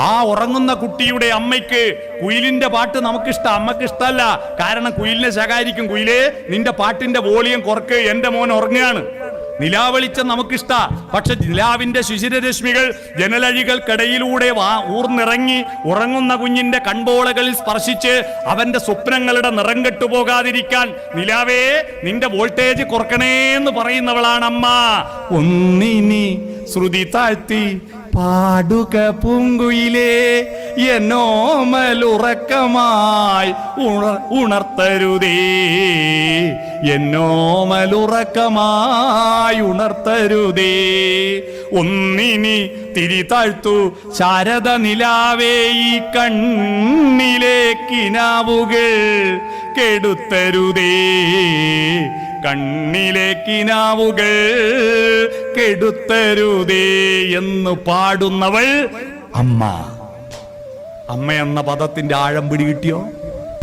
ആ ഉറങ്ങുന്ന കുട്ടിയുടെ അമ്മയ്ക്ക് കുയിലിന്റെ പാട്ട് നമുക്കിഷ്ടം, അമ്മക്ക് ഇഷ്ടമല്ല. കാരണം കുയിലിനെ ശകാരിക്കും, കുയിലേ നിന്റെ പാട്ടിന്റെ വോളിയം കുറക്ക്, എന്റെ മോൻ ഉറങ്ങുകയാണ്. നിലാവെളിച്ചം നമുക്കിഷ്ട, പക്ഷെ നിലാവിന്റെ ശിശിരരശ്മികൾ ജനലഴികൾക്കിടയിലൂടെ ഊർന്നിറങ്ങി ഉറങ്ങുന്ന കുഞ്ഞിന്റെ കൺപോളകളിൽ സ്പർശിച്ച് അവന്റെ സ്വപ്നങ്ങളുടെ നിറം കെട്ടുപോകാതിരിക്കാൻ നിലാവേ നിന്റെ വോൾട്ടേജ് കുറക്കണേന്ന് പറയുന്നവളാണ് അമ്മ. ഒന്നിനി ശ്രുതി താഴ്ത്തി പാടുക പൂങ്കുയിലേ, എന്നോമലുറക്കമായി ഉണർത്തരുതേ, എന്നോമലുറക്കമായി ഉണർത്തരുതേ. ഒന്നിനി തിരി താഴ്ത്തു ശാരദ നിലാവേ, ഈ കണ്ണിലേക്കിനാവുകൾ കെടുത്തരുതേ, കണ്ണിലേക്കിനാവുകൾ കെടുത്തരുതേ എന്ന് പാടുന്നവൾ അമ്മ. അമ്മ എന്ന പദത്തിന്റെ ആഴം പിടികിട്ടിയോ?